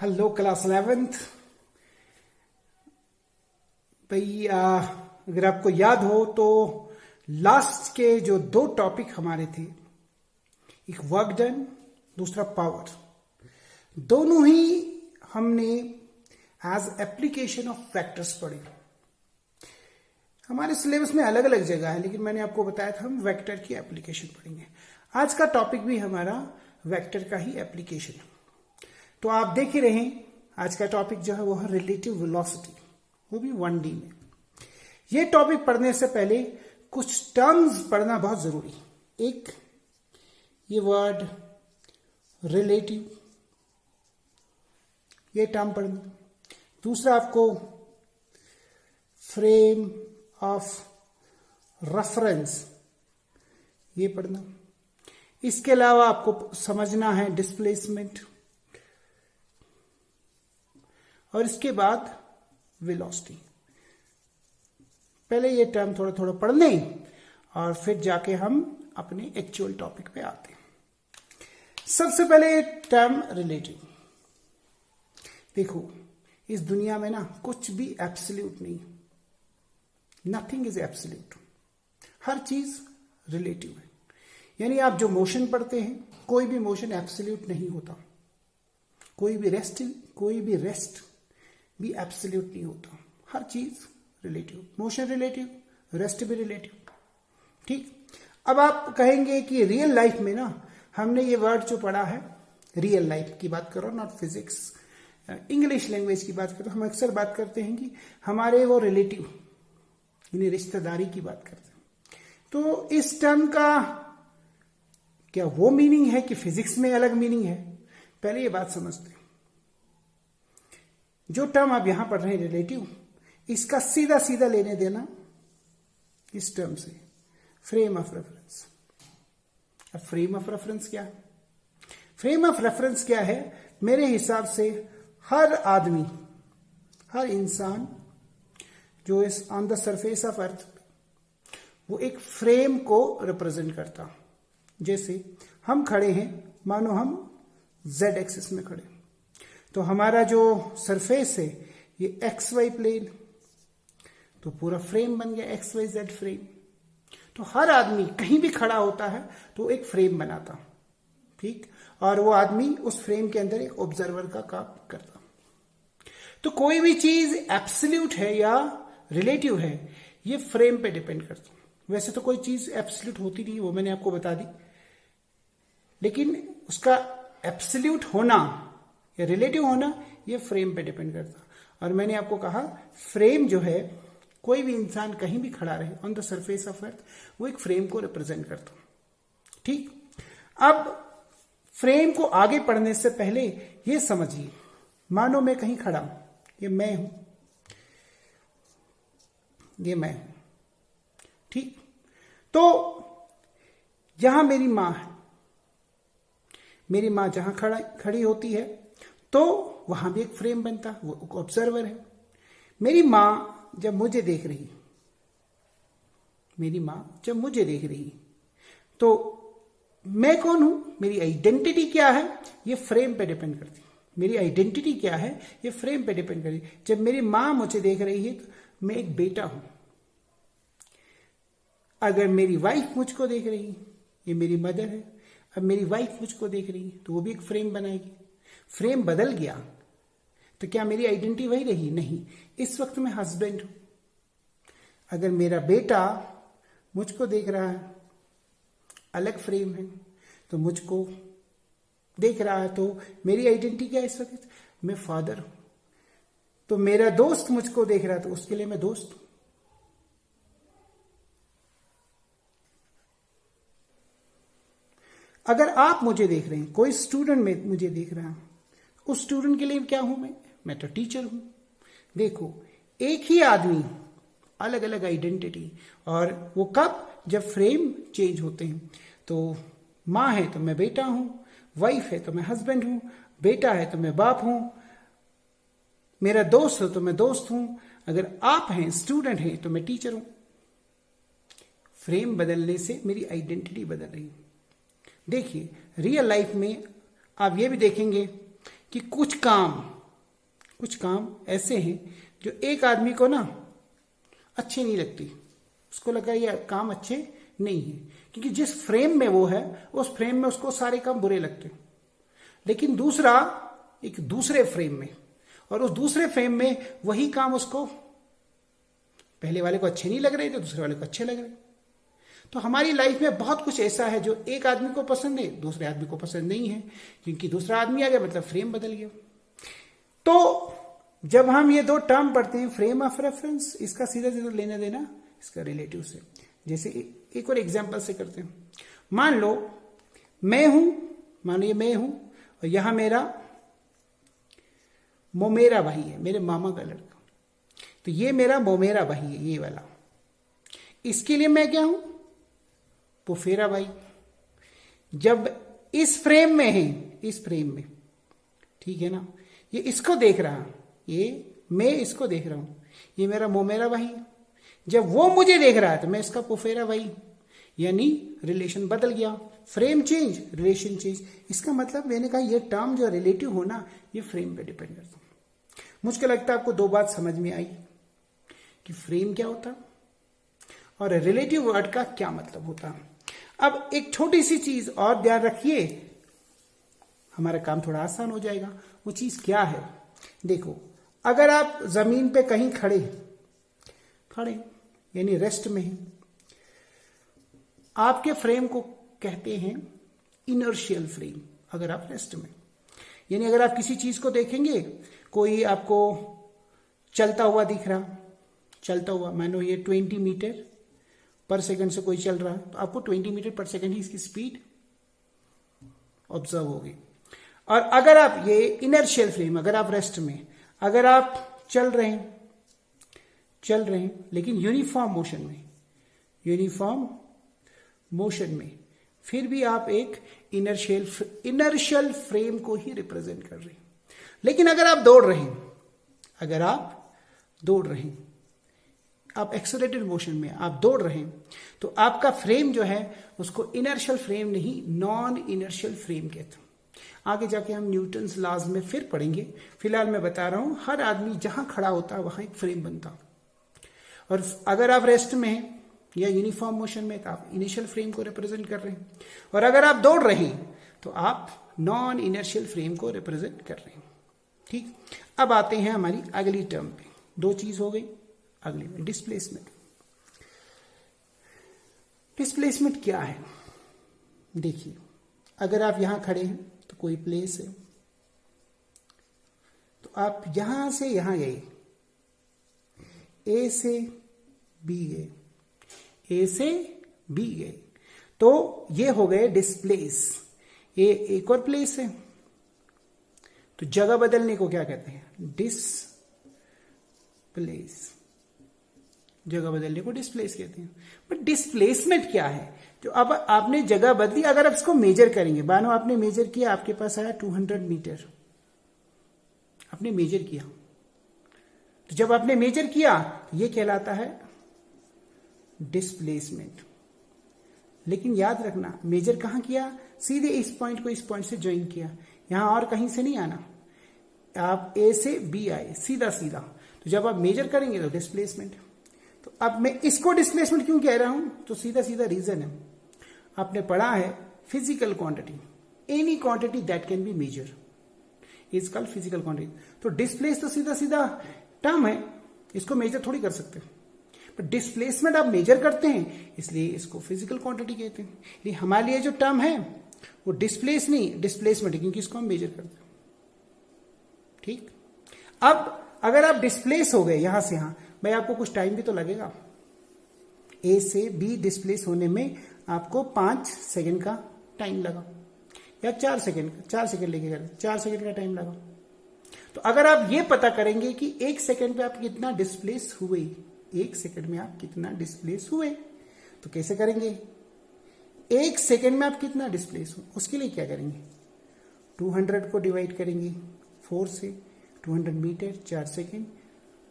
Hello class 11th। भाई अगर आपको याद हो तो लास्ट के जो दो टॉपिक हमारे थे, एक वर्क डन, दूसरा पावर, दोनों ही हमने एज एप्लीकेशन ऑफ फैक्टर्स पढ़े। हमारे सिलेबस में अलग अलग जगह है, लेकिन मैंने आपको बताया था हम वेक्टर की एप्लीकेशन पढ़ेंगे। आज का टॉपिक भी हमारा वेक्टर का ही एप्लीकेशन है। तो आप देख ही रहे हैं, आज का टॉपिक जो है वो है रिलेटिव वेलोसिटी, वो भी 1D में। ये टॉपिक पढ़ने से पहले कुछ टर्म्स पढ़ना बहुत जरूरी। एक ये वर्ड रिलेटिव, ये टर्म पढ़ना। दूसरा आपको फ्रेम ऑफ रेफरेंस, ये पढ़ना। इसके अलावा आपको समझना है डिस्प्लेसमेंट, और इसके बाद वेलोसिटी। पहले ये टर्म थोड़ा थोड़ा पढ़ लें और फिर जाके हम अपने एक्चुअल टॉपिक पे आते हैं। सबसे पहले टर्म रिलेटिव। देखो, इस दुनिया में ना कुछ भी एब्सोल्यूट नहीं, नथिंग इज एब्सोल्यूट। हर चीज रिलेटिव है। यानी आप जो मोशन पढ़ते हैं, कोई भी मोशन एब्सोल्यूट नहीं होता। कोई भी रेस्ट भी एब्सोल्यूट नहीं होता। हर चीज रिलेटिव, मोशन रिलेटिव, रेस्ट भी रिलेटिव। ठीक। अब आप कहेंगे कि रियल लाइफ में ना हमने ये वर्ड जो पढ़ा है, रियल लाइफ की बात करो, नॉट फिजिक्स, इंग्लिश लैंग्वेज की बात करो, हम अक्सर बात करते हैं कि हमारे वो रिलेटिव, यानी रिश्तेदारी की बात करते हैं। तो इस टर्म का क्या वो मीनिंग है कि फिजिक्स में अलग मीनिंग है? पहले ये बात समझते हैं। जो टर्म आप यहां पढ़ रहे हैं रिलेटिव, इसका सीधा सीधा लेने देना इस टर्म से, फ्रेम ऑफ रेफरेंस। अब फ्रेम ऑफ रेफरेंस क्या है? फ्रेम ऑफ रेफरेंस क्या है? मेरे हिसाब से हर आदमी, हर इंसान जो इस on the surface of earth, वो एक फ्रेम को रिप्रेजेंट करता। जैसे हम खड़े हैं, मानो हम जेड एक्सिस में खड़े, तो हमारा जो सरफेस है ये एक्स वाई प्लेन, तो पूरा फ्रेम बन गया एक्स वाई जेड फ्रेम। तो हर आदमी कहीं भी खड़ा होता है तो एक फ्रेम बनाता, ठीक, और वो आदमी उस फ्रेम के अंदर एक ऑब्जर्वर का काम करता। तो कोई भी चीज एब्सोल्यूट है या रिलेटिव है, ये फ्रेम पे डिपेंड करता। वैसे तो कोई चीज एब्सोल्यूट होती नहीं, वो मैंने आपको बता दी, लेकिन उसका एब्सोल्यूट होना या रिलेटिव होना ये फ्रेम पे डिपेंड करता। और मैंने आपको कहा, फ्रेम जो है, कोई भी इंसान कहीं भी खड़ा रहे on the surface of earth, वो एक फ्रेम को रिप्रेजेंट करता। ठीक। अब फ्रेम को आगे पढ़ने से पहले ये समझिए, मानो मैं कहीं खड़ा हूं, ये मैं हूं, ये मैं हूं, ठीक। तो यहां मेरी मां है, मेरी मां जहां खड़ी होती है तो वहां भी एक फ्रेम बनता, वो ऑब्जर्वर है। मेरी मां जब मुझे देख रही, मेरी मां जब मुझे देख रही, तो मैं कौन हूं, मेरी आइडेंटिटी क्या है, ये फ्रेम पे डिपेंड करती। मेरी आइडेंटिटी क्या है, ये फ्रेम पे डिपेंड करती। जब मेरी मां मुझे देख रही है तो मैं एक बेटा हूं। अगर मेरी वाइफ मुझको देख रही है, ये मेरी मदर है, अब मेरी वाइफ मुझको देख रही है तो वो भी एक फ्रेम बनाएगी। फ्रेम बदल गया तो क्या मेरी आइडेंटिटी वही रही? नहीं। इस वक्त मैं हस्बैंड हूं। अगर मेरा बेटा मुझको देख रहा है, अलग फ्रेम है, तो मुझको देख रहा है, तो मेरी आइडेंटिटी क्या है इस वक्त? मैं फादर हूं। तो मेरा दोस्त मुझको देख रहा है, तो उसके लिए मैं दोस्त हूं। अगर आप मुझे देख रहे हैं, कोई स्टूडेंट में मुझे देख रहा है, उस स्टूडेंट के लिए क्या हूं मैं तो टीचर हूं। देखो, एक ही आदमी, अलग अलग आइडेंटिटी, और वो कब? जब फ्रेम चेंज होते हैं। तो मां है तो मैं बेटा हूं, वाइफ है तो मैं हस्बैंड हूं, बेटा है तो मैं बाप हूं, मेरा दोस्त हो तो मैं दोस्त हूं, अगर आप हैं, स्टूडेंट हैं, तो मैं टीचर हूं। फ्रेम बदलने से मेरी आइडेंटिटी बदल रही है। देखिए, रियल लाइफ में आप ये भी देखेंगे कि कुछ काम ऐसे हैं जो एक आदमी को ना अच्छे नहीं लगती, उसको लगा ये काम अच्छे नहीं है, क्योंकि जिस फ्रेम में वो है उस फ्रेम में उसको सारे काम बुरे लगते हैं। लेकिन दूसरा एक दूसरे फ्रेम में, और उस दूसरे फ्रेम में वही काम उसको पहले वाले को अच्छे नहीं लग रहे थे, दूसरे वाले को अच्छे लग रहे। तो हमारी लाइफ में बहुत कुछ ऐसा है जो एक आदमी को पसंद है, दूसरे आदमी को पसंद नहीं है, क्योंकि दूसरा आदमी आ गया मतलब फ्रेम बदल गया। तो जब हम ये दो टर्म पढ़ते हैं, फ्रेम ऑफ रेफरेंस, इसका सीधा सीधा लेना देना इसका रिलेटिव से। जैसे एक और एग्जांपल से करते हैं। मान लो मैं हूं, मान लो मैं हूं और यहां मेरा मोमेरा भाई है, मेरे मामा का लड़का। तो ये मेरा मोमेरा भाई है, ये वाला। इसके लिए मैं क्या हूं? पुफेरा भाई। जब इस फ्रेम में है, इस फ्रेम में, ठीक है ना, ये इसको देख रहा, ये मैं इसको देख रहा हूं, ये मेरा मोमेरा भाई है। जब वो मुझे देख रहा है तो मैं इसका पुफेरा भाई, यानी रिलेशन बदल गया, फ्रेम चेंज, रिलेशन चेंज। इसका मतलब मैंने कहा ये टर्म जो रिलेटिव हो ना, ये फ्रेम पे डिपेंड करता है। मुझे लगता है आपको दो बात समझ में आई कि फ्रेम क्या होता और रिलेटिव वर्ड का क्या मतलब होता। अब एक छोटी सी चीज और ध्यान रखिए, हमारा काम थोड़ा आसान हो जाएगा। वो चीज क्या है? देखो, अगर आप जमीन पे कहीं खड़े यानी रेस्ट में हैं, आपके फ्रेम को कहते हैं इनर्शियल फ्रेम। अगर आप रेस्ट में, यानी अगर आप किसी चीज को देखेंगे, कोई आपको चलता हुआ दिख रहा, चलता हुआ, मानो ये 20 मीटर पर सेकंड से कोई चल रहा है, तो आपको 20 मीटर पर सेकंड ही इसकी स्पीड ऑब्जर्व होगी। और अगर आप ये इनर्शियल फ्रेम, अगर आप रेस्ट में, अगर आप चल रहे हैं लेकिन यूनिफॉर्म मोशन में, फिर भी आप एक इनर्शियल फ्रेम को ही रिप्रेजेंट कर रहे हैं। लेकिन अगर आप दौड़ रहे हैं, आप एक्सेलरेटेड मोशन में आप दौड़ रहे हैं, तो आपका फ्रेम जो है उसको इनर्शियल फ्रेम नहीं, नॉन इनर्शियल फ्रेम कहते हैं। आगे जाके हम न्यूटन्स लॉज में फिर पढ़ेंगे। फिलहाल मैं बता रहा हूं, हर आदमी जहां खड़ा होता है वहां एक फ्रेम बनता है। और अगर आप रेस्ट में हैं या यूनिफॉर्म मोशन में, तो आप इनिशियल फ्रेम को रिप्रेजेंट कर रहे हैं, और अगर आप दौड़ रहे हैं तो आप नॉन इनर्शियल फ्रेम को रिप्रेजेंट कर रहे हैं। ठीक, अब आते हैं हमारी अगली टर्म पे। दो चीज हो गई, अगली में डिस्प्लेसमेंट। डिस्प्लेसमेंट क्या है? देखिए, अगर आप यहां खड़े हैं तो कोई प्लेस है, तो आप यहां से यहां गए, ए से बी गए, तो ये हो गए डिस्प्लेस। ये एक और प्लेस है, तो जगह बदलने को क्या कहते हैं? डिस्प्लेस। जगह बदलने को डिस्प्लेस कहते हैं। बट डिस्प्लेसमेंट क्या है? जो अब आपने जगह बदली, अगर आप इसको मेजर करेंगे, मानो आपने मेजर किया, आपके पास आया 200 मीटर, आपने मेजर किया, तो जब आपने मेजर किया, ये कहलाता है डिस्प्लेसमेंट। लेकिन याद रखना, मेजर कहां किया? सीधे इस पॉइंट को इस पॉइंट से ज्वाइन किया, यहां और कहीं से नहीं आना। आप ए से बी आए सीधा, तो जब आप मेजर करेंगे तो डिस्प्लेसमेंट। तो अब मैं इसको डिस्प्लेसमेंट क्यों कह रहा हूं? तो सीधा रीजन है, आपने पढ़ा है physical quantity, any quantity that can be measure is called physical quantity. तो डिस्प्लेस तो सीधा टर्म है, इसको मेजर थोड़ी कर सकते, बट डिस्प्लेसमेंट आप मेजर करते हैं, इसलिए इसको फिजिकल क्वांटिटी कहते हैं। इसलिए हमारे लिए जो टर्म है वो डिस्प्लेस नहीं, डिस्प्लेसमेंट है, क्योंकि इसको हम मेजर करते हैं। ठीक, अब अगर आप डिस्प्लेस हो गए यहां से यहां, भाई आपको कुछ टाइम भी तो लगेगा। ए से बी डिस्प्लेस होने में आपको 5 सेकंड का टाइम लगा, या 4 सेकंड लेके 4 सेकंड का टाइम लगा। तो अगर आप ये पता करेंगे कि 1 सेकंड में आप कितना डिस्प्लेस हुए, 1 सेकंड में आप कितना डिस्प्लेस हुए, तो कैसे करेंगे? 1 सेकंड में आप कितना डिस्प्लेस हो, उसके लिए क्या करेंगे? 200 को डिवाइड करेंगे 4 से, 200 मीटर 4 सेकंड,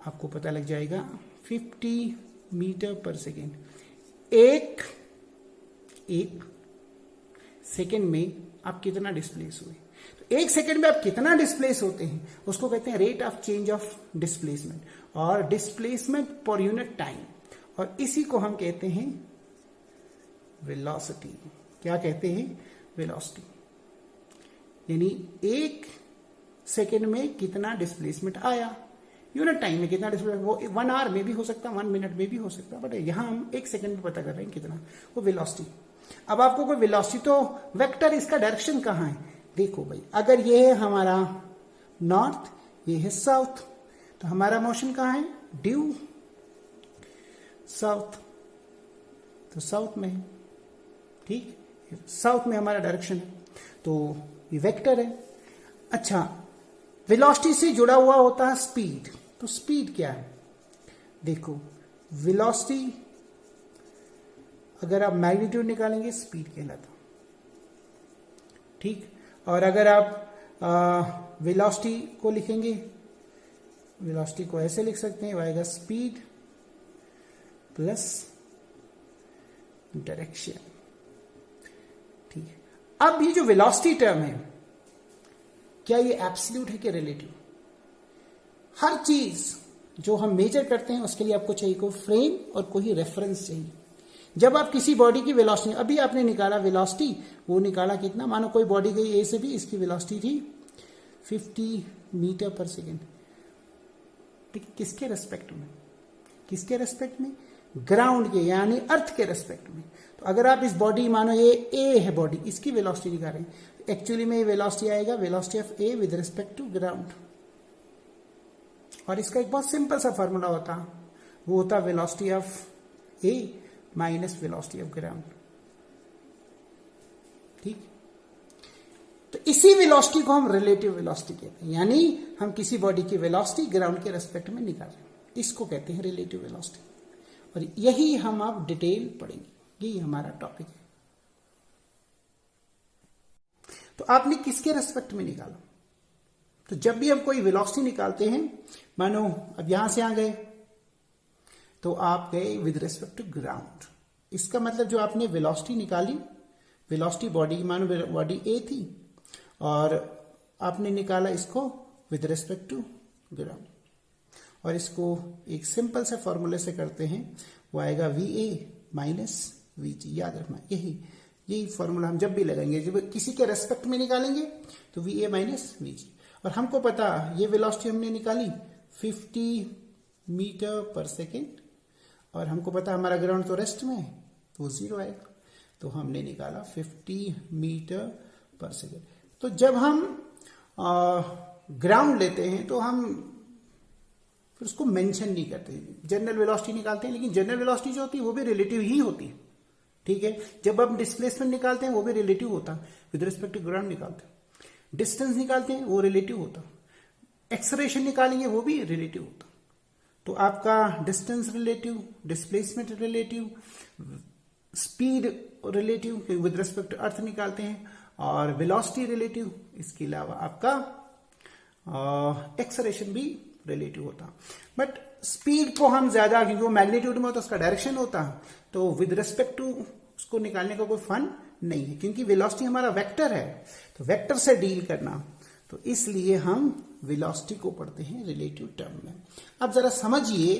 आपको पता लग जाएगा 50 मीटर पर सेकंड। एक सेकंड में आप कितना डिस्प्लेस हुए। तो 1 सेकेंड में आप कितना डिस्प्लेस होते हैं उसको कहते हैं rate of change of displacement और डिस्प्लेसमेंट पर यूनिट टाइम, और इसी को हम कहते हैं वेलोसिटी। क्या कहते हैं? वेलोसिटी। यानी 1 सेकेंड में कितना डिस्प्लेसमेंट आया, यूनिट टाइम में कितना डिस्प्लेसमेंट, वो 1 आवर में भी हो सकता, 1 मिनट में भी हो सकता, बट यहां हम 1 सेकेंड में पता कर रहे हैं कितना, वो वेलोसिटी। अब आपको कोई वेलोसिटी, तो वेक्टर इसका डायरेक्शन कहां है? देखो भाई, अगर ये है हमारा नॉर्थ, ये है साउथ, तो हमारा मोशन कहां है? ड्यू साउथ, तो साउथ में है, ठीक, साउथ में हमारा डायरेक्शन है, तो ये वेक्टर है। अच्छा, वेलोसिटी से जुड़ा हुआ होता है स्पीड, तो स्पीड क्या है? देखो, वेलोसिटी अगर आप मैग्नीट्यूड निकालेंगे स्पीड कहलाता, ठीक। और अगर आप वेलोसिटी को लिखेंगे, वेलोसिटी को ऐसे लिख सकते हैं, आएगा स्पीड प्लस डायरेक्शन, ठीक है। अब ये जो वेलोसिटी टर्म है, क्या ये एब्सोल्यूट है कि रिलेटिव? हर चीज जो हम मेजर करते हैं उसके लिए आपको चाहिए कोई फ्रेम और कोई रेफरेंस चाहिए। जब आप किसी बॉडी की वेलोसिटी, अभी आपने निकाला वेलोसिटी, वो निकाला कितना, मानो कोई बॉडी गई ए से बी, इसकी वेलोसिटी थी 50 मीटर पर सेकेंड, ठीक, किसके रेस्पेक्ट में? किसके रेस्पेक्ट में? ग्राउंड के, यानी अर्थ के रेस्पेक्ट में। तो अगर आप इस बॉडी, मानो ये ए है बॉडी, इसकी वेलोसिटी निकाल रहे हैं, एक्चुअली में ये वेलोसिटी आएगा velocity of A with respect to ground, और इसका एक बहुत सिंपल सा फॉर्मूला होता, वो होता velocity of A minus velocity of ground, ठीक। तो इसी वेलोसिटी को हम रिलेटिव वेलोसिटी कहते हैं, यानी हम किसी बॉडी की वेलोसिटी ग्राउंड के रेस्पेक्ट में निकाल रहे हैं, इसको कहते हैं रिलेटिव वेलोसिटी, और यही हम आप डिटेल पढ़ेंगे, यही हमारा टॉपिक है। तो आपने किसके रेस्पेक्ट में निकाला? तो जब भी हम कोई वेलोसिटी निकालते हैं, मानो अब यहां से आ गए, तो आप गए विद रिस्पेक्ट टू ग्राउंड, इसका मतलब जो आपने वेलोसिटी निकाली, वेलोसिटी बॉडी की, मानो बॉडी ए थी, और आपने निकाला इसको विद रिस्पेक्ट टू ग्राउंड, और इसको एक सिंपल से फॉर्मूले से करते हैं, वो आएगा VA माइनस VG। याद रखना, यही फॉर्मूला हम जब भी लगाएंगे, जब किसी के रेस्पेक्ट में निकालेंगे तो VA माइनस VG। और हमको पता, ये वेलोसिटी हमने निकाली 50 मीटर पर सेकेंड, और हमको पता हमारा ग्राउंड तो रेस्ट में है, तो 0 आएगा, तो हमने निकाला 50 मीटर पर सेकेंड। तो जब हम ग्राउंड लेते हैं तो हम फिर उसको मेंशन नहीं करते, जनरल वेलोसिटी निकालते हैं, लेकिन जनरल वेलोसिटी जो होती है वो भी रिलेटिव ही होती है, ठीक है। जब हम डिस्प्लेसमेंट निकालते हैं वो भी रिलेटिव होता है, विद रिस्पेक्ट टू ग्राउंड निकालते हैं। डिस्टेंस निकालते हैं वो रिलेटिव होता, एक्सेलरेशन निकालेंगे वो भी रिलेटिव होता। तो आपका distance relative, displacement relative, speed relative, with respect to earth निकालते हैं, और वेलोसिटी रिलेटिव, इसके अलावा आपका एक्सेलरेशन भी रिलेटिव होता। बट स्पीड को हम ज्यादा, क्योंकि वो मैग्नीट्यूड में होता है, उसका डायरेक्शन होता है, तो विद रिस्पेक्ट टू उसको निकालने का कोई फन नहीं है, क्योंकि वेलोसिटी हमारा वेक्टर है, तो वेक्टर से डील करना, तो इसलिए हम वेलोसिटी को पढ़ते हैं रिलेटिव टर्म में। अब जरा समझिए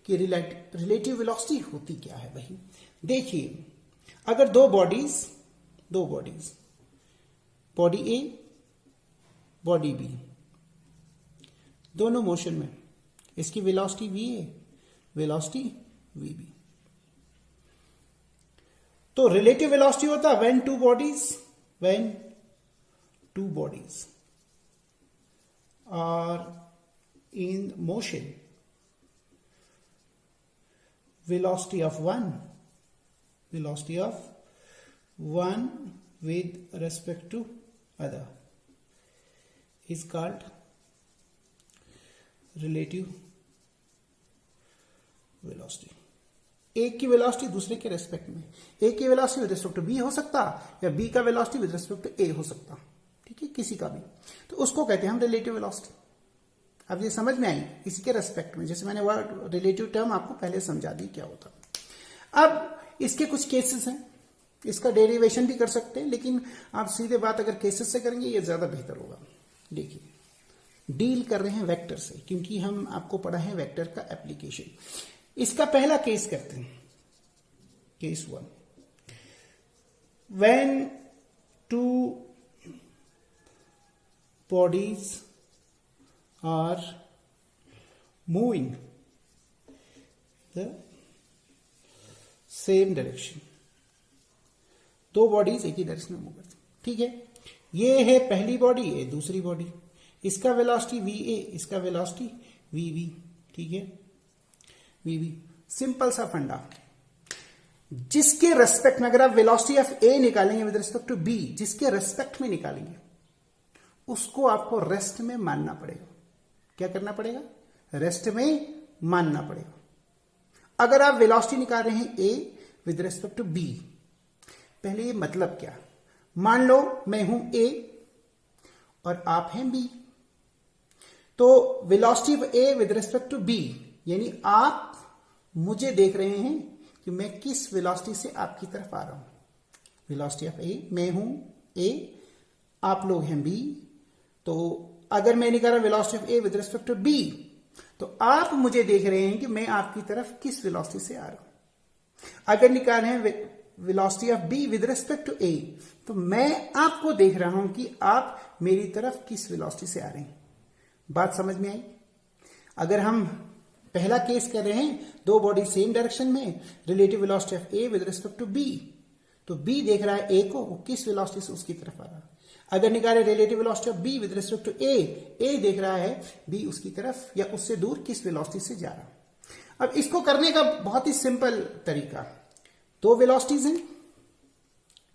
कि रिलेटिव वेलोसिटी होती क्या है भाई। देखिए, अगर दो bodies, body A, body B, दोनों मोशन में, इसकी वेलोसिटी VA, वेलोसिटी VB, तो रिलेटिव वेलोसिटी होता है when two bodies are in motion, velocity of one with respect to other is called relative velocity। एक की वेलोसिटी दूसरे के रेस्पेक्ट में, ए की velocity with respect to B हो सकता, या बी का velocity with respect to A हो सकता, ठीक है, किसी का भी, तो उसको कहते हैं हम रिलेटिव वेलोसिटी। अब ये समझ में आई, इसी के रेस्पेक्ट में, जैसे मैंने वर्ड रिलेटिव टर्म आपको पहले समझा दी क्या होता। अब इसके कुछ केसेस हैं, इसका डेरिवेशन भी कर सकते हैं, लेकिन आप सीधे बात अगर केसेस से करेंगे ये ज्यादा बेहतर होगा। देखिए, डील कर रहे हैं वेक्टर से, क्योंकि हम आपको पढ़ा है वेक्टर का एप्लीकेशन। इसका पहला केस करते हैं, case 1। When two bodies are moving the same direction, दो बॉडीज एक ही डायरेक्शन में मूव करती, ठीक है। ये है पहली बॉडी, ये दूसरी बॉडी, इसका वेलोसिटी va, इसका वेलोसिटी vv, ठीक है, vv। सिंपल सा फंडा, जिसके रेस्पेक्ट में अगर आप वेलोसिटी ऑफ a निकालेंगे विद रिस्पेक्ट टू b, जिसके रेस्पेक्ट में निकालेंगे उसको आपको रेस्ट में मानना पड़ेगा। क्या करना पड़ेगा? रेस्ट में मानना पड़ेगा। अगर आप वेलोसिटी निकाल रहे हैं a with respect to b, पहले ये मतलब क्या, मान लो मैं हूं a और आप हैं b, तो velocity of a with respect to b, यानी आप मुझे देख रहे हैं कि मैं किस वेलोसिटी से आपकी तरफ आ रहा हूं। वेलोसिटी ऑफ a, मैं हूं a, आप लोग हैं b, तो अगर मैं निकाल रहा velocity of a with respect to b, तो आप मुझे देख रहे हैं कि मैं आपकी तरफ किस वेलोसिटी से आ रहा हूं। अगर निकाल रहे हैं velocity of b with respect to a, तो मैं आपको देख रहा हूं कि आप मेरी तरफ किस वेलोसिटी से आ रहे हैं। बात समझ में आई? अगर हम पहला केस कर रहे हैं, दो बॉडी सेम डायरेक्शन में, relative velocity of a with respect to b, तो b देख रहा है a को, वो किस वेलोसिटी से उसकी तरफ आ रहा है। अगर निकाले relative velocity of b with respect to a देख रहा है b उसकी तरफ या उससे दूर किस वेलोसिटी से जा रहा है। अब इसको करने का बहुत ही सिंपल तरीका, दो वेलोसिटीज हैं,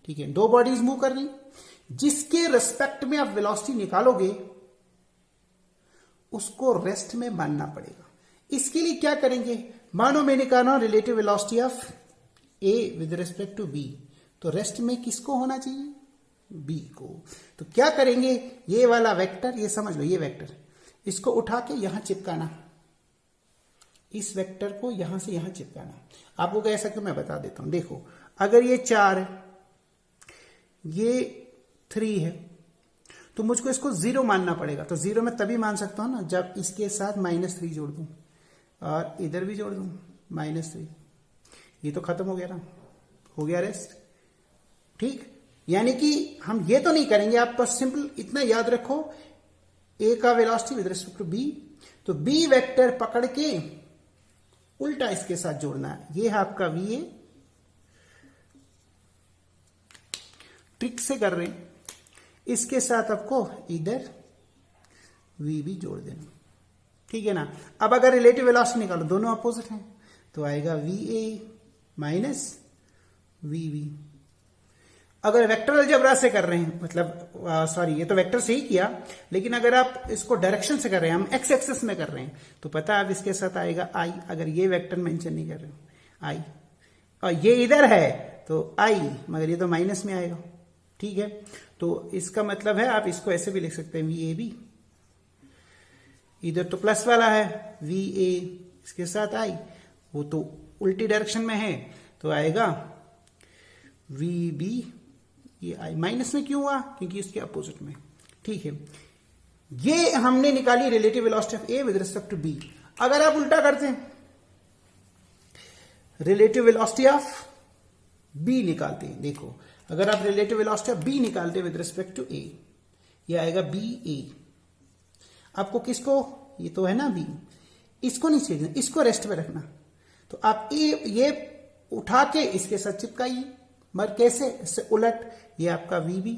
ठीक है, दो बॉडीज मूव कर रही, जिसके रेस्पेक्ट में आप वेलोसिटी निकालोगे उसको रेस्ट में मानना पड़ेगा। इसके लिए क्या करेंगे, मानो मैं निकालना relative velocity of a with respect to b, तो रेस्ट में किसको होना चाहिए? b को। तो क्या करेंगे, ये वाला वेक्टर, ये समझ लो, ये वेक्टर, इसको उठा के यहां चिपकाना, इस वेक्टर को यहां से यहां चिपकाना। आपको कैसा क्यों, मैं बता देता हूं। देखो, अगर ये 4 है, ये 3 है, तो मुझको इसको 0 मानना पड़ेगा। तो 0 मैं तभी मान सकता हूं ना जब इसके साथ -3 जोड़ दूं और इधर भी जोड़ दूं -3, ये तो खत्म हो गया ना, हो गया रेस्ट, ठीक। यानी कि हम ये तो नहीं करेंगे, आप बस सिंपल इतना याद रखो, a का velocity with respect to b, तो b वेक्टर पकड़ के उल्टा इसके साथ जोड़ना है। ये है आपका va, ट्रिक से कर रहे हैं, इसके साथ आपको इधर vb जोड़ देना, ठीक है ना। अब अगर रिलेटिव वेलोसिटी निकालो, दोनों अपोजिट हैं, तो आएगा va माइनस vb। अगर वेक्टर अलजेब्रा से कर रहे हैं, मतलब सॉरी, ये तो वेक्टर से ही किया, लेकिन अगर आप इसको डायरेक्शन से कर रहे हैं, हम एक्स एक्सेस में कर रहे हैं, तो पता है अब इसके साथ आएगा i। अगर ये वेक्टर मेंशन नहीं कर रहे हो i, और ये इधर है तो i, मगर ये तो माइनस में आएगा, ठीक है। तो इसका मतलब है आप इसको ऐसे भी लिख सकते हैं, VAB, इधर तो प्लस वाला है VA, इसके साथ i, वो तो उल्टी डायरेक्शन में है, तो आएगा VB, ये i माइनस में क्यों हुआ, क्योंकि इसके अपोजिट में, ठीक है। ये हमने निकाली relative velocity of a with respect to b। अगर आप उल्टा करते हैं, रिलेटिव वेलोसिटी ऑफ b निकालते हैं, देखो, अगर आप रिलेटिव वेलोसिटी ऑफ b निकालते हैं विद रिस्पेक्ट टू a, ये आएगा BA। आपको किसको, ये तो है ना b, इसको नहीं छेड़ना, इसको रेस्ट में रखना। तो आप ये उठा के इसके साथ चिपकाइए, मगर कैसे, इससे उलट, ये आपका VB,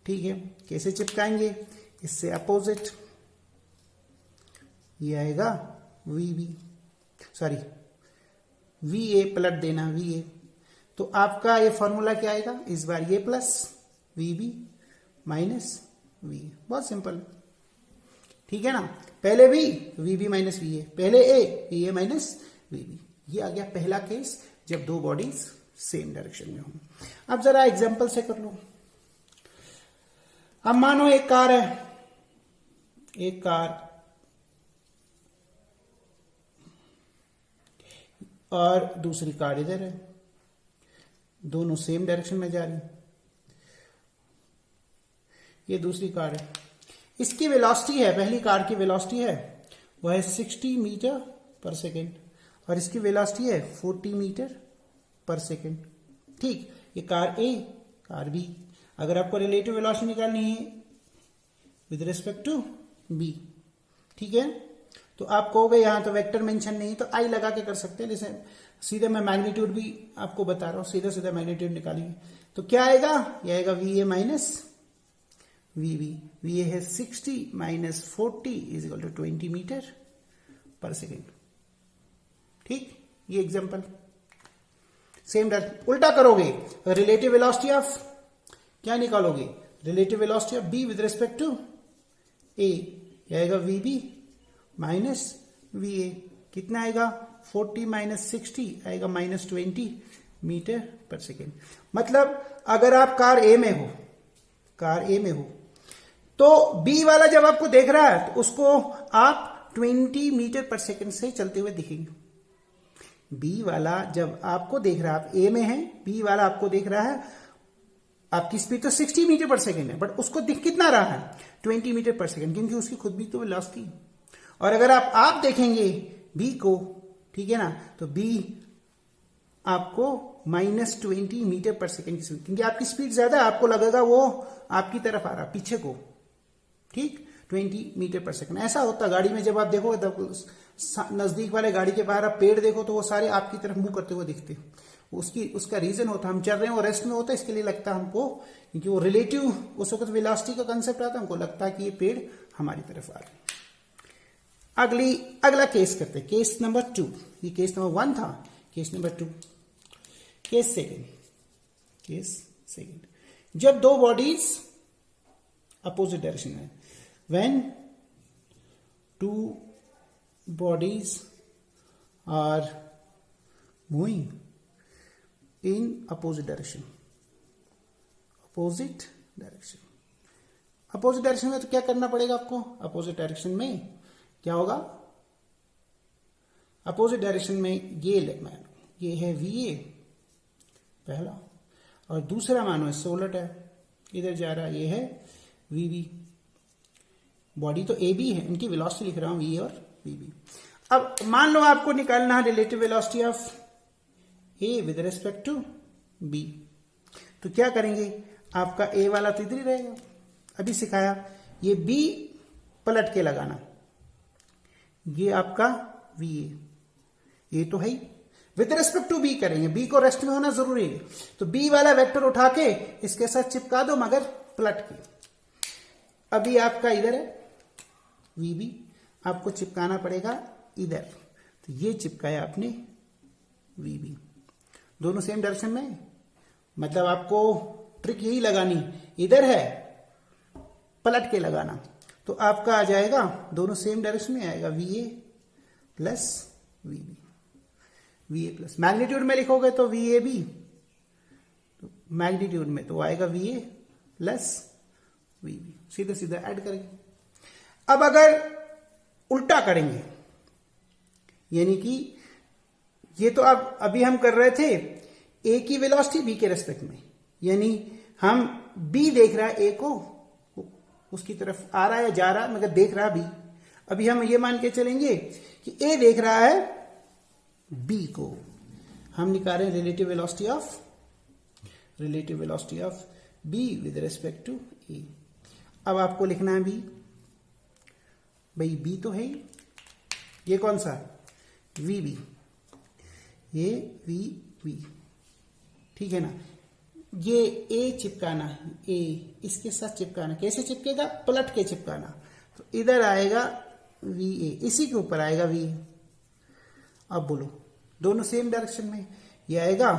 ठीक है। कैसे चिपकाएंगे, इससे अपोजिट, ये आएगा VB, सॉरी VA, पलट देना VA। तो आपका ये फॉर्मूला क्या आएगा, इस बार ये प्लस VB माइनस VA, बहुत सिंपल, ठीक है ना। पहले भी VB माइनस VA, पहले A, VA माइनस VB। ये आ गया पहला केस, जब दो बॉडीज सेम डायरेक्शन में हो। अब जरा एग्जांपल से कर लो। अब मानो एक कार है, एक कार, और दूसरी कार इधर है, दोनों सेम डायरेक्शन में जा रही। ये दूसरी कार है, इसकी वेलोसिटी है, पहली कार की वेलोसिटी है वह है 60 मीटर पर सेकेंड और इसकी वेलोसिटी है 40 मीटर पर सेकेंड। ठीक, ये कार ए, कार बी। अगर आपको रिलेटिव वेलोसिटी निकालनी है विद रिस्पेक्ट टू बी, ठीक है, तो आप कहोगे यहां तो वेक्टर मेंशन नहीं तो आई लगा के कर सकते हैं। जैसे सीधे मैं मैग्नीट्यूड भी आपको बता रहा हूं, सीधा सीधा मैग्नीट्यूड निकालेंगे तो क्या आएगा, ये आएगा V A minus V B. V A है 60 minus 40 is equal to 20 metre per second. ठीक, ये एग्जांपल। सेम उल्टा करोगे, रिलेटिव वेलोसिटी ऑफ क्या निकालोगे, relative velocity of B with respect to A, आएगा V B minus V A. कितना आएगा, 40 माइनस 60 आएगा माइनस 20 मीटर पर सेकेंड। मतलब अगर आप कार ए में हो, कार ए में हो तो बी वाला जब आपको देख रहा है तो उसको आप 20 मीटर पर सेकेंड से चलते हुए दिखेंगे। बी वाला जब आपको देख रहा है, आप ए में हैं, बी वाला आपको देख रहा है, आपकी स्पीड तो 60 मीटर पर सेकेंड है बट उसको दिख कितना रहा है, 20 मीटर पर सेकेंड, क्योंकि उसकी खुद भी तो वेलोसिटी। और अगर आप देखेंगे बी को, ठीक है ना, तो बी आपको माइनस 20 मीटर पर सेकेंड की स्पीड, क्योंकि आपकी स्पीड ज्यादा है, आपको लगेगा वो आपकी तरफ आ रहा पीछे को। ठीक, 20 मीटर पर सेकेंड। ऐसा होता गाड़ी में, जब आप देखोगे तब नजदीक वाले गाड़ी के बाहर आप पेड़ देखो तो वो सारे आपकी तरफ मुंह करते हुए दिखते। उसका रीजन होता है हम चल रहे हैं और रेस्ट में होता है, इसके लिए लगता है हमको, क्योंकि वो रिलेटिव उस वक्त वेलोसिटी का कंसेप्ट आता है, हमको लगता है कि ये पेड़ हमारी तरफ आ रहे हैं। अगला केस करते हैं, केस नंबर 2। ये केस नंबर 1 था, केस नंबर 2। केस सेकेंड, जब दो बॉडीज अपोजिट डायरेक्शन में, when two bodies are moving in opposite direction में तो क्या करना पड़ेगा आपको, अपोजिट डायरेक्शन में क्या होगा, अपोजिट डायरेक्शन में ये है वी ए पहला और दूसरा मानो इससे उलट है, इधर जा रहा है, ये है वी बी। बॉडी तो ए बी है, इनकी वेलोसिटी लिख रहा हूं वी और वी बी। अब मान लो आपको निकालना है relative velocity of A with respect to B, तो क्या करेंगे, आपका ए वाला तो इधर ही रहेगा, अभी सिखाया, ये बी पलट के लगाना, ये आपका वी ए तो है ही, विद रिस्पेक्ट टू बी करेंगे, बी को रेस्ट में होना जरूरी है, तो बी वाला वेक्टर उठा के इसके साथ चिपका दो मगर पलट के। अभी आपका इधर है वी बी, आपको चिपकाना पड़ेगा इधर, तो ये चिपकाया आपने वी बी, दोनों सेम डायरेक्शन में। मतलब आपको ट्रिक यही लगानी, इधर है पलट के लगाना, तो आपका आ जाएगा दोनों सेम डायरेक्शन में आएगा V A plus V B, V A plus magnitude में लिखोगे तो वी ए बी, तो मैग्नीट्यूड में तो आएगा V A plus V B, सीधा सीधा ऐड करेंगे। अब अगर उल्टा करेंगे, यानी कि ये तो अब अभी हम कर रहे थे ए की वेलोसिटी बी के रेस्पेक्ट में, यानी हम बी देख रहा है ए को, उसकी तरफ आ रहा है जा रहा है मगर देख रहा बी। अभी हम ये मान के चलेंगे कि ए देख रहा है बी को, हम निकाल रहे हैं relative velocity of B with respect to A. अब आपको लिखना है बी, भाई बी तो है ही, ये कौन सा, वी बी, ये वी बी, ठीक है ना, ये ए चिपकाना है, ए इसके साथ चिपकाना, कैसे चिपकेगा, पलट के चिपकाना, तो इधर आएगा वी ए, इसी के ऊपर आएगा वी। अब बोलो दोनों सेम डायरेक्शन में, ये आएगा,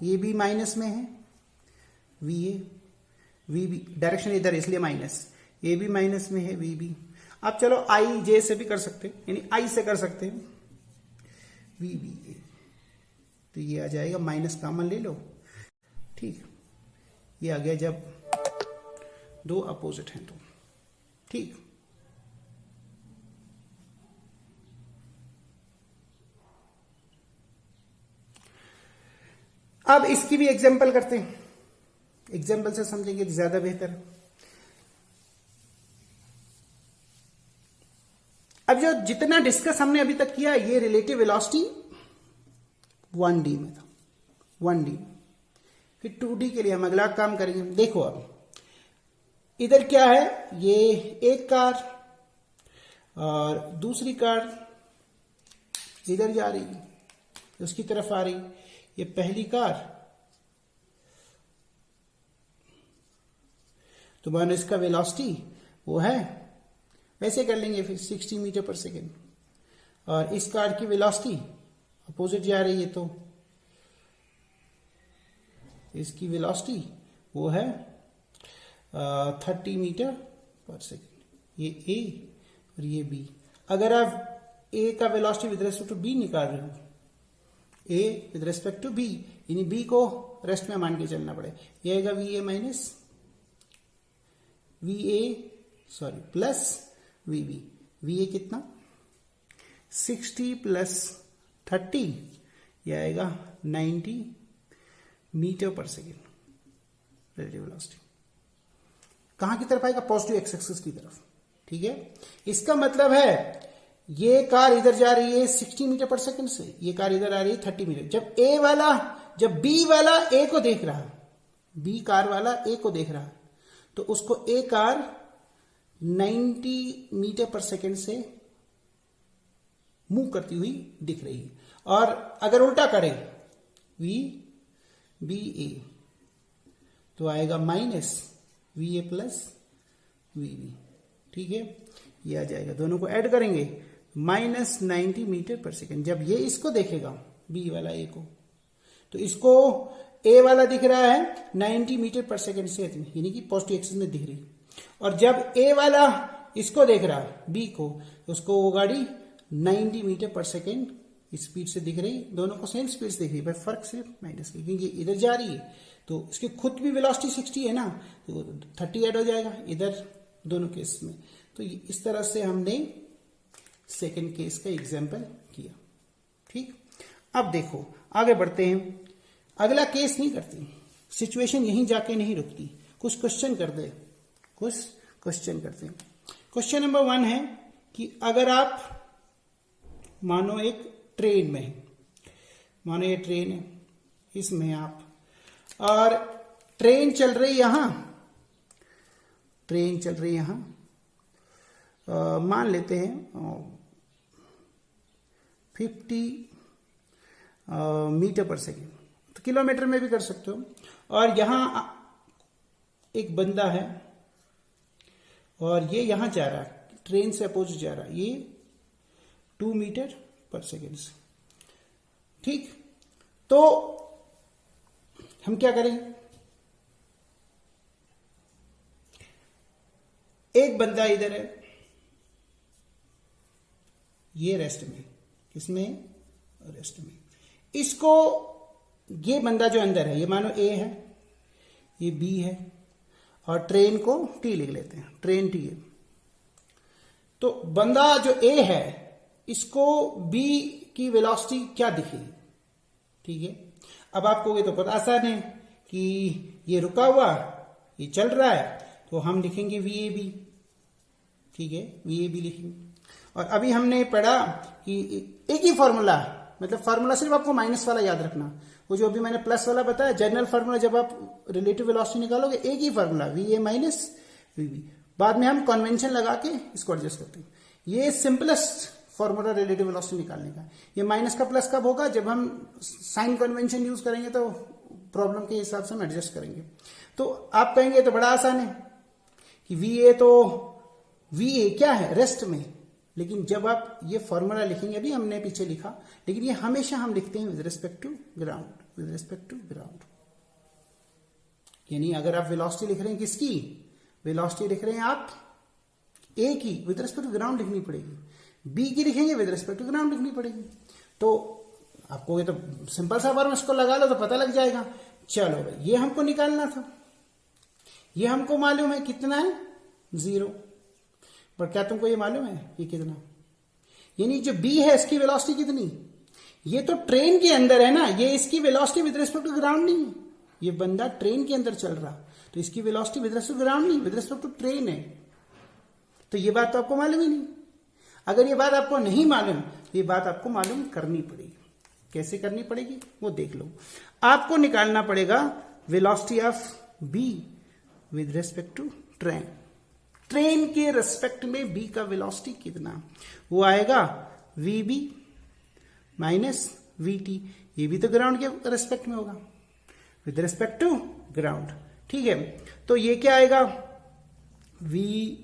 ये भी माइनस में है V A, V B direction इधर इसलिए माइनस, ये भी माइनस में है वी बी। आप चलो आई जे से भी कर सकते हैं, यानी आई से कर सकते हैं वी बी ए, तो ये आ जाएगा, माइनस कॉमन ले लो, ठीक, ये आ गया जब दो अपोजिट हैं तो, ठीक। अब इसकी भी एग्जाम्पल करते हैं, एग्जाम्पल से समझेंगे तो ज्यादा बेहतर। अब जो जितना डिस्कस हमने अभी तक किया ये रिलेटिव वेलोसिटी 1D में था, 1D। फिर 2D के लिए हम अगला काम करेंगे। देखो अब इधर क्या है, ये एक कार और दूसरी कार इधर जा रही है, उसकी तरफ आ रही। ये पहली कार, तो मानो इसका वेलोसिटी वो है, वैसे कर लेंगे फिर 60 मीटर पर सेकेंड। और इस कार की वेलोसिटी अपोजिट जा रही है, तो इसकी वेलोसिटी वो है 30 मीटर पर सेकेंड। ये ए और ये बी। अगर आप ए का velocity with respect to B निकाल रहे हो, A with respect to B, यानी बी को रेस्ट में मान के चलना पड़े, ये आएगा V A minus V A sorry plus V B. V A कितना 60 प्लस 30, ये आएगा 90 metre per second relative velocity. कहां की तरफ आएगा, पॉजिटिव एक्स एक्सिस की तरफ। ठीक है, इसका मतलब है ये कार इधर जा रही है 60 मीटर पर सेकंड से, ये कार इधर आ रही है 30 मीटर। जब बी वाला ए को देख रहा, बी कार वाला ए को देख रहा, तो उसको ए कार 90 मीटर पर सेकंड से मूव करती हुई दिख रही है। और अगर उल्टा करे वी बी ए, तो आएगा minus V A plus V B. ठीक है, ये आ जाएगा, दोनों को ऐड करेंगे माइनस 90 मीटर पर सेकेंड। जब ये इसको देखेगा बी वाला ए को, तो इसको ए वाला दिख रहा है 90 मीटर पर सेकेंड से, यानी कि पॉजिटिव एक्सिस में दिख रही। और जब ए वाला इसको देख रहा बी को, तो उसको वो गाड़ी 90 मीटर पर सेकेंड स्पीड से दिख रही। दोनों को सेम स्पीड से दिख रही, पर फर्क सिर्फ माइनस की, क्योंकि इधर जा रही है तो इसकी खुद भी वेलोसिटी 60 है ना, तो 30 ऐड हो जाएगा इधर दोनों केस में। तो इस तरह से हमने सेकेंड केस का एग्जाम्पल किया। ठीक, अब देखो आगे बढ़ते हैं। अगला केस नहीं करते, सिचुएशन यहीं जाके नहीं रुकती, कुछ क्वेश्चन कर दे, कुछ क्वेश्चन करते हैं। क्वेश्चन नंबर 1 है कि अगर आप मानो एक ट्रेन में है, मानो ये ट्रेन है, इसमें आप, और ट्रेन चल रही यहां, ट्रेन चल रही यहां, मान लेते हैं 50 मीटर पर सेकेंड, तो किलोमीटर में भी कर सकते हो। और यहां एक बंदा है और ये यहां जा रहा है, ट्रेन से अपोजिट जा रहा है, ये 2 मीटर पर सेकेंड से। ठीक, तो हम क्या करें, एक बंदा इधर है, ये रेस्ट में, किसमें, रेस्ट में। इसको, ये बंदा जो अंदर है, ये मानो ए है, ये बी है, और ट्रेन को टी लिख लेते हैं, ट्रेन टी है। तो बंदा जो ए है, इसको बी की वेलोसिटी क्या दिखेगी। ठीक है, अब आप कहोगे तो पता आसान है कि ये रुका हुआ, ये चल रहा है, तो हम लिखेंगे वी ए बी। ठीक है, वी ए बी लिखेंगे। और अभी हमने पढ़ा कि एक ही फॉर्मूला, मतलब फॉर्मूला सिर्फ आपको माइनस वाला याद रखना, वो जो अभी मैंने प्लस वाला बताया जनरल फॉर्मूला, जब आप रिलेटिव वेलोसिटी निकालोगे एक ही formula, V A minus V B. बाद में हम कन्वेंशन लगा के इसको एडजस्ट करते हैं। ये सिंपलेस्ट फॉर्मूला रिलेटिव वेलोसिटी निकालने का। ये माइनस का प्लस कब होगा, जब हम साइन कन्वेंशन यूज करेंगे, तो प्रॉब्लम के हिसाब से हम एडजस्ट करेंगे। तो आप कहेंगे तो बड़ा आसान है कि वी ए, तो वी ए क्या है, रेस्ट में। लेकिन जब आप ये फॉर्मूला लिखेंगे, अभी हमने पीछे लिखा, लेकिन ये हमेशा हम लिखते हैं with respect to ground, with respect to ground. यानी अगर आप वेलोसिटी लिख रहे हैं, किसकी वेलोसिटी लिख रहे हैं आप, ए की, विद रिस्पेक्ट टू ग्राउंड लिखनी पड़ेगी। बी की लिखेंगे, विद रिस्पेक्ट टू ग्राउंड लिखनी पड़ेगी। तो आपको ये तो सिंपल सा फॉर्मूला, इसको लगा लो तो पता लग जाएगा। चलो भाई, ये हमको निकालना था, ये हमको मालूम है कितना है, 0। पर क्या तुमको ये मालूम है ये कितना, यानी जो बी है इसकी वेलोसिटी कितनी, ये तो ट्रेन के अंदर है ना, ये इसकी velocity with respect to ground नहीं है, ये बंदा ट्रेन के अंदर चल रहा, तो इसकी velocity with respect to ground नहीं, विद रिस्पेक्ट टू ट्रेन है। तो ये बात तो आपको मालूम ही नहीं। अगर ये बात आपको नहीं मालूम, ये बात आपको मालूम करनी पड़ेगी। कैसे करनी पड़ेगी वो देख लो। आपको निकालना पड़ेगा velocity of B with respect to train. Train के रिस्पेक्ट में बी का वेलोसिटी कितना, वो आएगा V B minus V T. ये भी तो ग्राउंड के रिस्पेक्ट में होगा, विद रिस्पेक्ट टू ग्राउंड। ठीक है, तो ये क्या आएगा, V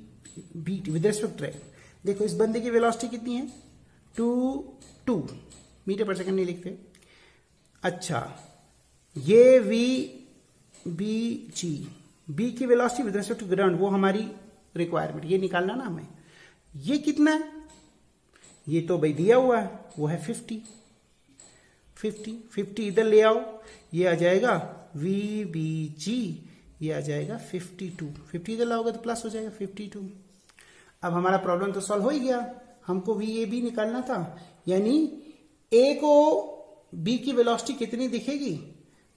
B T with respect train. देखो इस बंदे की वेलोसिटी कितनी है, 2 मीटर पर सेकंड नहीं लिखते। अच्छा, ये वी बी जी, बी की velocity with respect to ground, वो हमारी रिक्वायरमेंट, ये निकालना ना हमें। ये कितना है, ये तो भाई दिया हुआ है, वो है 50 इधर ले आओ, ये आ जाएगा वी बी जी, ये आ जाएगा 50 इधर लाओगे तो प्लस हो जाएगा 52। अब हमारा प्रॉब्लम तो सॉल्व हो ही गया। हमको वी ए बी निकालना था, यानी ए को बी की वेलोसिटी कितनी दिखेगी,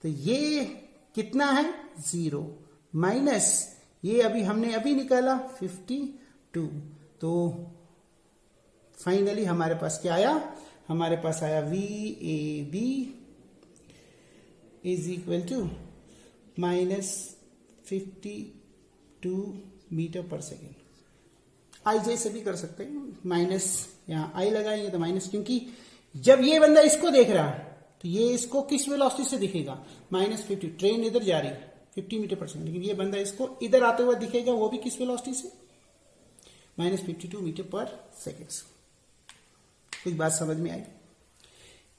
तो ये कितना है 0 माइनस ये अभी हमने अभी निकाला 52। तो फाइनली हमारे पास क्या आया, हमारे पास आया V A B is equal to -52 metre per second. I J से भी कर सकते हैं, माइनस यहाँ आई लगाएंगे तो माइनस, क्योंकि जब ये बंदा इसको देख रहा है तो ये इसको किस वेलोसिटी से दिखेगा, -50। ट्रेन इधर जा रही है 50 मीटर पर सेकेंड, लेकिन ये बंदा इसको इधर आते हुए दिखेगा, वो भी किस वेलोसिटी से, -52 मीटर पर सेकेंड। कुछ बात समझ में आई।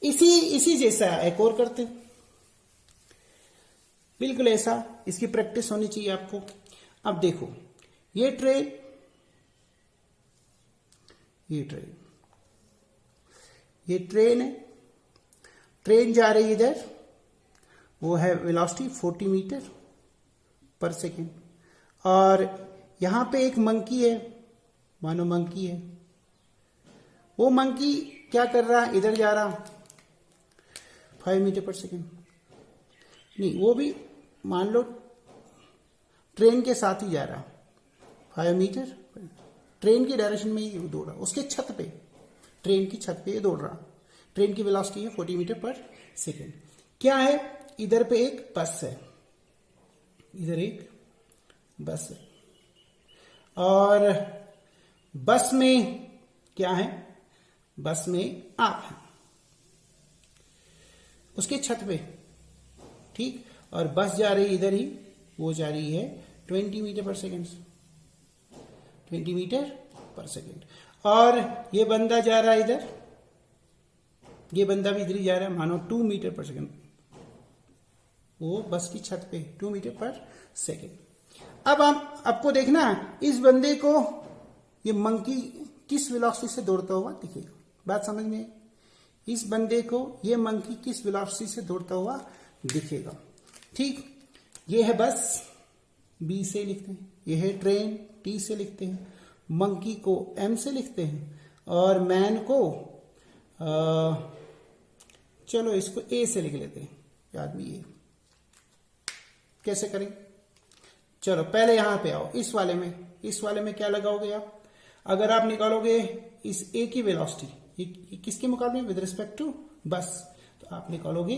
इसी जैसा एक और करते हैं, बिल्कुल ऐसा, इसकी प्रैक्टिस होनी चाहिए आपको। अब देखो ये ट्रेन, ये ट्रेन है, ट्रेन जा रही इधर, वो है वेलोसिटी 40 मीटर पर सेकेंड। और यहां पे एक मंकी है, मानो मंकी है, वो मंकी क्या कर रहा है, इधर जा रहा 5 मीटर पर सेकेंड। नहीं, वो भी मान लो ट्रेन के साथ ही जा रहा 5 मीटर, ट्रेन की डायरेक्शन में ही दौड़ रहा, उसके छत पे, ट्रेन की छत पे ये दौड़ रहा। ट्रेन की वेलोसिटी है 40 मीटर पर सेकेंड। क्या है, इधर पे एक बस है, इधर एक बस है, और बस में क्या है, बस में आप हैं उसके छत पे, ठीक, और बस जा रही इधर ही, वो जा रही है 20 metre per second, 20 metre per second. और ये बंदा जा रहा है इधर, ये बंदा भी इधर ही जा रहा है, मानो 2 मीटर पर सेकेंड, वो बस की छत पे 2 मीटर पर सेकेंड। अब आपको देखना इस बंदे को ये मंकी किस वेलोसिटी से दौड़ता हुआ दिखेगा। बात समझ में, इस बंदे को ये मंकी किस वेलोसिटी से दौड़ता हुआ दिखेगा। ठीक, ये है बस, बी से लिखते हैं, ये है ट्रेन, टी से लिखते हैं, मंकी को एम से लिखते हैं, और मैन को चलो इसको ए से लिख लेते हैं। आदमी ए कैसे करें, चलो पहले यहां पे आओ, इस वाले में क्या लगाओगे आप, अगर आप निकालोगे इस ए की वेलोसिटी किसके मुकाबले, विद रिस्पेक्ट टू बस, तो आप निकालोगे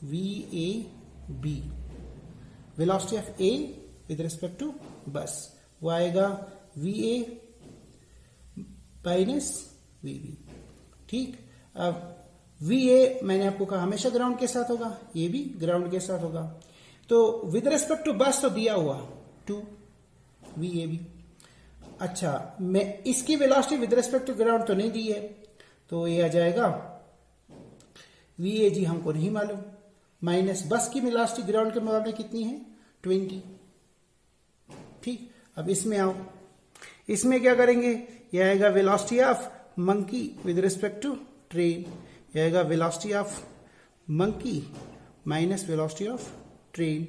V A B, velocity of A with respect to bus, वो आएगा V A minus V B. ठीक, अब वी ए मैंने आपको कहा हमेशा ग्राउंड के साथ होगा, ये भी ग्राउंड के साथ होगा, तो विद रिस्पेक्ट टू बस तो दिया हुआ 2 वी ए बी। अच्छा, मैं इसकी velocity with respect to ground तो नहीं दी है, तो ये आ जाएगा वी ए जी हमको नहीं मालूम, माइनस बस की वेलोसिटी ग्राउंड के मुकाबले कितनी है 20। ठीक, अब इसमें आओ, इसमें क्या करेंगे, यह आएगा velocity of monkey with respect to train, यह आएगा velocity of monkey minus velocity of train.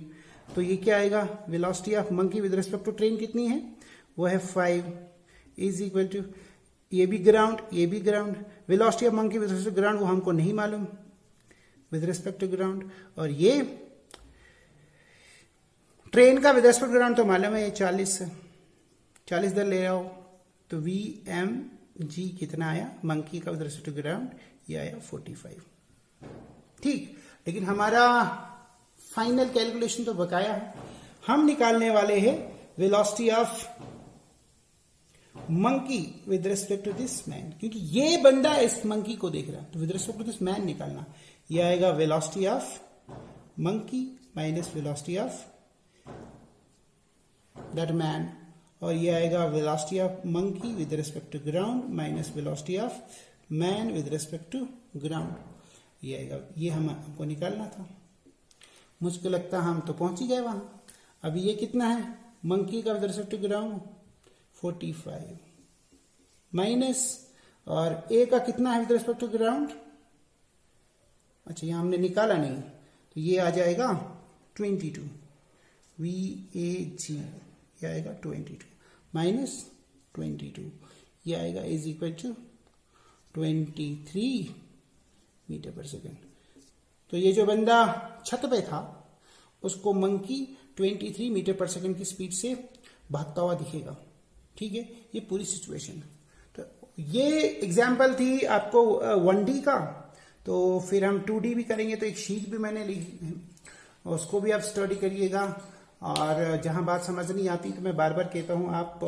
तो ये क्या आएगा, velocity of monkey with respect to train कितनी है, वो है 5 इज इक्वल टू, ये भी ग्राउंड, ये भी ground. Velocity of monkey with respect to ground वो हमको नहीं मालूम विद रिस्पेक्ट टू ग्राउंड। और ये ट्रेन का विद रिस्पेक्ट टू ग्राउंड तो मालूम है, ये 40 दर ले रहा हो तो VMG कितना आया मंकी का विद रिस्पेक्ट टू ग्राउंड, ये आया 45। ठीक, लेकिन हमारा फाइनल कैलकुलेशन तो बकाया है। हम निकालने वाले हैं velocity of monkey with respect to this man, क्योंकि ये बंदा इस मंकी को देख रहा है, तो with respect to this man निकालना। ये आएगा velocity of monkey minus velocity of that man, और ये आएगा velocity of monkey with respect to ground minus velocity of man with respect to ground. ये आएगा, ये हमको निकालना था। मुझको लगता हम तो पहुंच ही गए वहां। अभी ये कितना है मंकी का with respect to ground 45 minus, और ए का कितना है विद रिस्पेक्ट टू ग्राउंड, अच्छा यहां हमने निकाला नहीं, तो ये आ जाएगा 22 VAG, ये आएगा 22 माइनस 22, ये आएगा is equal to 23 metre per second. तो ये जो बंदा छत पे था उसको मंकी 23 मीटर पर सेकेंड की स्पीड से भागता हुआ दिखेगा। ठीक है, ये पूरी सिचुएशन। तो ये एग्जाम्पल थी आपको 1D का, तो फिर हम 2D भी करेंगे। तो एक शीट भी मैंने ली है, उसको भी आप स्टडी करिएगा। और जहां बात समझ नहीं आती तो मैं बार बार कहता हूं, आप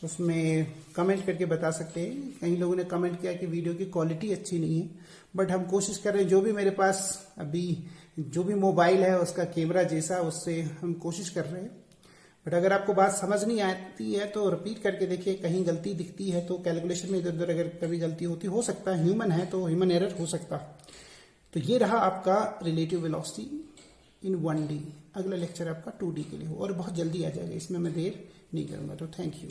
उसमें कमेंट करके बता सकते हैं। कई लोगों ने कमेंट किया कि वीडियो की क्वालिटी अच्छी नहीं है, बट हम कोशिश कर रहे हैं, जो भी मेरे पास अभी जो भी मोबाइल है उसका कैमरा जैसा, उससे हम कोशिश कर रहे हैं। बट अगर आपको बात समझ नहीं आती है तो रिपीट करके देखिए, कहीं गलती दिखती है तो कैलकुलेशन में इधर उधर अगर कभी गलती होती हो सकता है, ह्यूमन है तो ह्यूमन एरर हो सकता। तो ये रहा आपका रिलेटिव वेलोसिटी इन 1D। अगला लेक्चर आपका 2D के लिए हो और बहुत जल्दी आ जाएगा, इसमें मैं देर नहीं करूंगा। तो थैंक यू।